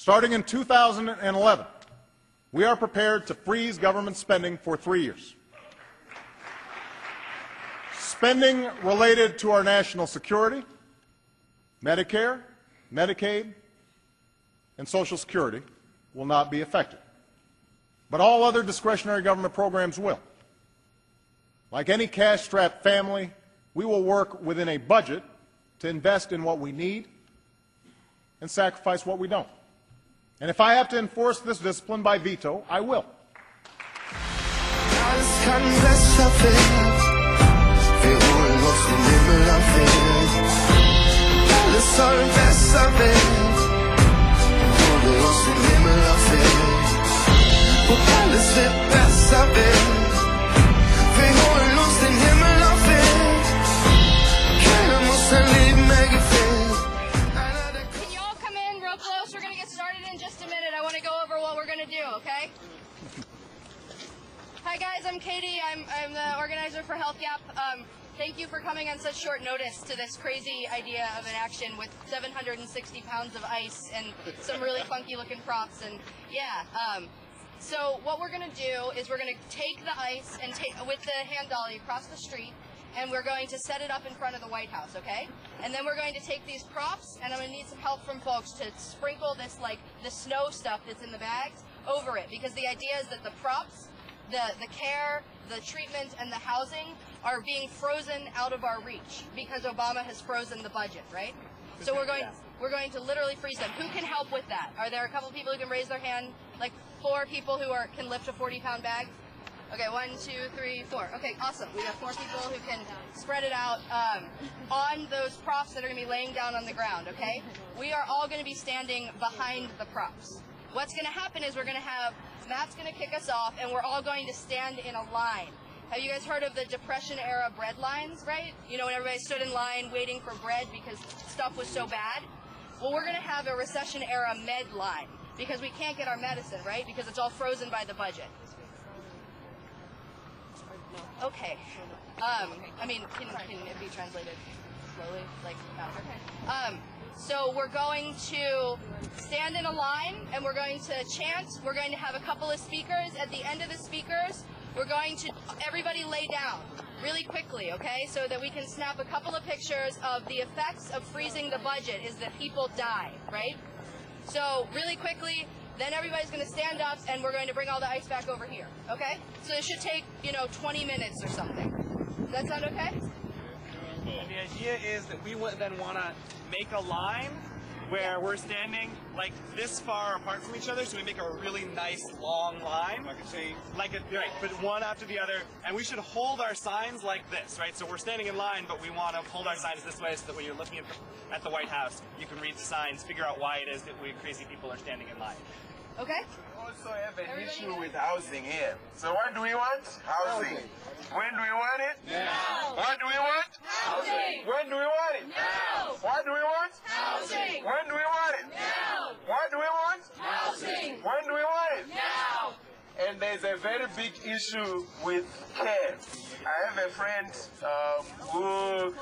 Starting in 2011, we are prepared to freeze government spending for 3 years. Spending related to our national security, Medicare, Medicaid, and Social Security will not be affected. But all other discretionary government programs will. Like any cash-strapped family, we will work within a budget to invest in what we need and sacrifice what we don't. And if I have to enforce this discipline by veto, I will. Okay? Hi guys, I'm Katie. I'm the organizer for Health Gap. Thank you for coming on such short notice to this crazy idea of an action with 760 pounds of ice and some really funky looking props. And yeah, so what we're going to do is we're going to take the ice and with the hand dolly across the street, and we're going to set it up in front of the White House, okay? And then we're going to take these props, and I'm going to need some help from folks to sprinkle this, like, the snow stuff that's in the bags over it, because the idea is that the props, the care, the treatment, and the housing are being frozen out of our reach because Obama has frozen the budget, right? So we're going to literally freeze them. Who can help with that? Are there a couple people who can raise their hand? Like 4 people who can lift a 40-pound bag? Okay, 1, 2, 3, 4. Okay, awesome. We have 4 people who can spread it out on those props that are going to be laying down on the ground, okay? We are all going to be standing behind the props. What's going to happen is Matt's going to kick us off, and we're all going to stand in a line. Have you guys heard of the Depression-era bread lines, right? You know, when everybody stood in line waiting for bread because stuff was so bad? Well, we're going to have a recession-era med line because we can't get our medicine, right? Because it's all frozen by the budget. Okay. I mean, can it be translated slowly, like faster? So we're going to stand in a line, and we're going to chant. We're going to have a couple of speakers. At the end of the speakers, we're going to everybody lay down really quickly, okay? So that we can snap a couple of pictures of the effects of freezing the budget is that people die, right? So really quickly. Then everybody's going to stand up, and we're going to bring all the ice back over here, okay? So it should take, 20 minutes or something. Does that sound okay? The idea is that we would then want to make a line where we're standing like this far apart from each other, so we make a really nice long line. Right, but one after the other, and we should hold our signs like this, right? So we're standing in line, but we want to hold our signs this way so that when you're looking at the White House, you can read the signs, figure out why it is that we crazy people are standing in line. Okay. We also have an issue with housing here. So what do we want? Housing. When do we want it? Now. What do we want? Housing. When do we want it? Now. What do we want? Housing. When do we want it? Now. What do we want? Housing. When do we want it? Now. And there's a very big issue with care. I have a friend who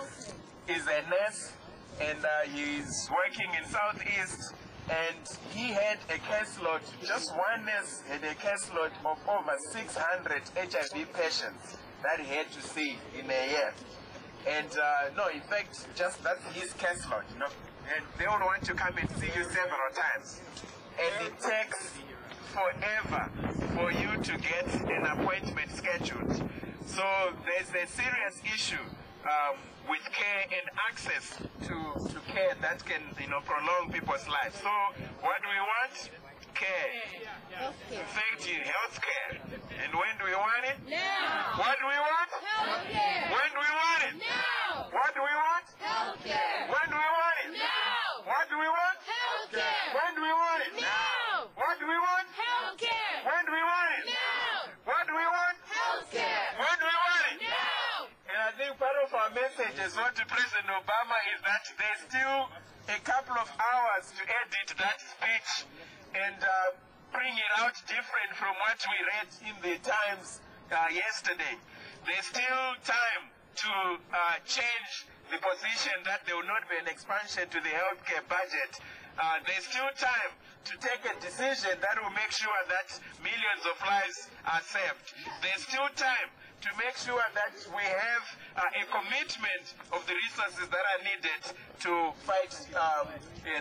is a nurse, and he's working in Southeast. And he had a caseload, just one nurse had a caseload of over 600 HIV patients that he had to see in a year. And no, in fact, just that's his caseload, And they would want to come and see you several times. And it takes forever for you to get an appointment scheduled. So there's a serious issue with care and access to care that can, prolong people's lives. So what do we want? Care. Effective health care. And when do we want it? Now. What do we want? Health care. When do we want it? Now. What do we want? Health care. When do we want it? Now. What do we want? Health care. When do we want it? Now. What do we want? Health care. When do we want it? Now. What do we want? Health care. When do we want it? Now. And I think part of our message as well to President Obama is that there's still a couple of hours to edit that speech and bring it out different from what we read in the Times yesterday. There's still time to change the position that there will not be an expansion to the healthcare budget, there's still time to take a decision that will make sure that millions of lives are saved. There's still time to make sure that we have a commitment of the resources that are needed to fight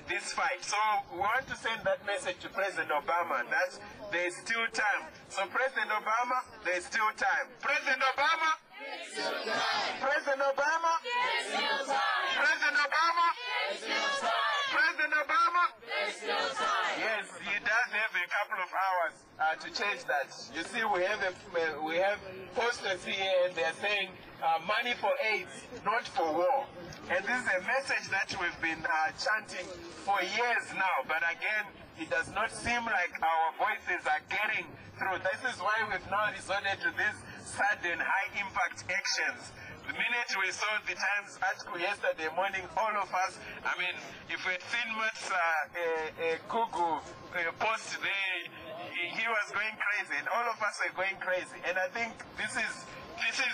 this fight. So we want to send that message to President Obama that there's still time. So President Obama, there's still time. President Obama, there's still time. President Obama, there's still time. President Obama, there's still time. President Obama, there's still time. Yes, he does have a couple of hours to change that. You see, we have posters here, and they're saying money for AIDS, not for war. And this is a message that we've been chanting for years now. But again, it does not seem like our voices are getting through. This is why we've now resorted to these sudden high-impact actions. The minute we saw the Times article yesterday morning, all of us, I mean, if we had seen Matt's Google post there, he was going crazy, and all of us were going crazy. And I think this is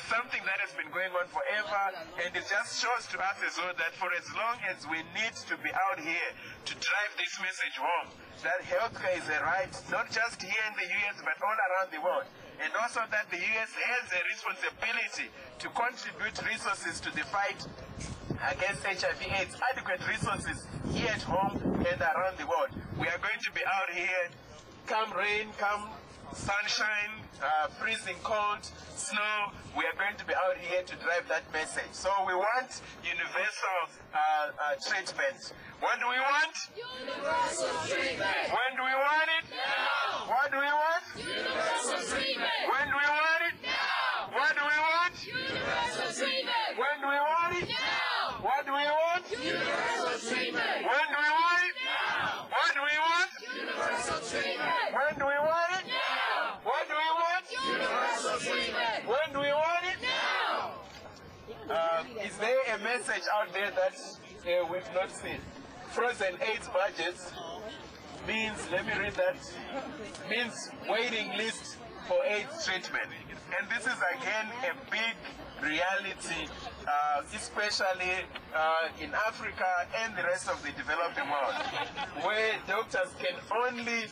something that has been going on forever, and it just shows to us as well that for as long as we need to be out here to drive this message home, that healthcare is a right, not just here in the US, but all around the world. And also that the US has a responsibility to contribute resources to the fight against HIV/AIDS, adequate resources here at home and around the world. We are going to be out here, come rain, come sunshine, freezing cold, snow. We are going to be out here to drive that message. So we want universal treatment. What do we want? Universal treatment. When do we want it? Now. What do we want? Universal treatment. When do we want it? Now. What do we want? Universal treatment. When do we want it? Now. What do we want? Universal treatment. When do we want it? Now. What do we want? Universal treatment. When do we want it? Now. What do we want? Universal treatment. When do we want it? Now. Is there a message out there that we've not seen? Frozen AIDS budgets means, let me read that, means waiting list for AIDS treatment. And this is again a big reality, especially in Africa and the rest of the developing world, where doctors can only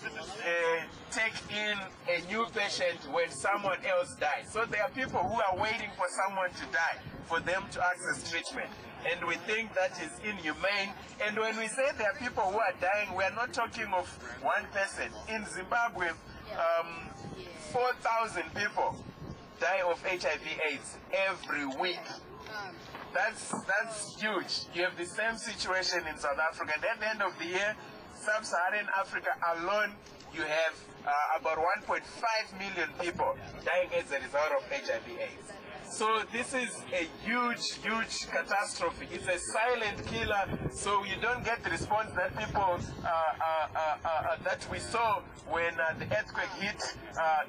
take in a new patient when someone else dies. So there are people who are waiting for someone to die for them to access treatment. And we think that is inhumane. And when we say there are people who are dying, we are not talking of one person. In Zimbabwe, 4,000 people die of HIV/AIDS every week. That's huge. You have the same situation in South Africa. And at the end of the year, Sub-Saharan Africa alone, you have about 1.5 million people dying as a result of HIV/AIDS. So this is a huge, huge catastrophe. It's a silent killer, so you don't get the response that people, that we saw when the earthquake hit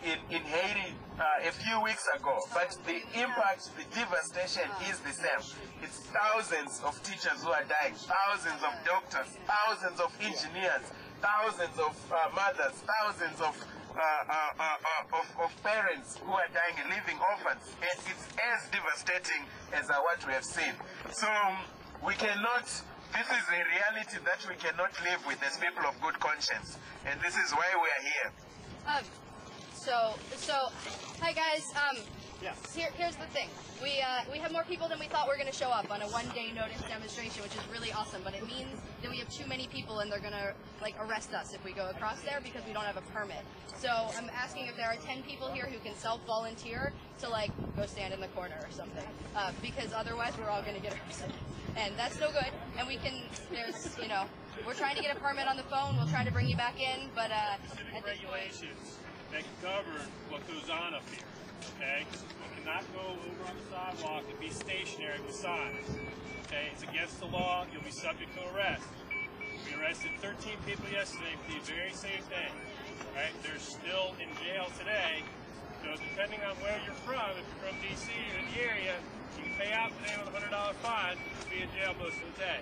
in Haiti a few weeks ago. But the impact, the devastation is the same. It's thousands of teachers who are dying, thousands of doctors, thousands of engineers, thousands of mothers, thousands of parents who are dying and leaving orphans. And it's as devastating as what we have seen. So we cannot, this is a reality that we cannot live with as people of good conscience. And this is why we are here. So, hi guys. Here's the thing. We have more people than we thought were going to show up on a one-day notice demonstration, which is really awesome. But it means that we have too many people, and they're going to arrest us if we go across there because we don't have a permit. So I'm asking if there are 10 people here who can self-volunteer to go stand in the corner or something, because otherwise we're all going to get arrested, and that's no good. And we're trying to get a permit on the phone. We'll try to bring you back in, but at this point, regulations that govern what goes on up here. Okay, you cannot go over on the sidewalk and be stationary with signs. Okay, it's against the law. You'll be subject to arrest. We arrested 13 people yesterday for the very same thing. Right, they're still in jail today. So depending on where you're from, if you're from DC or in the area, you can pay out today with a $100 fine to be in jail most of the day.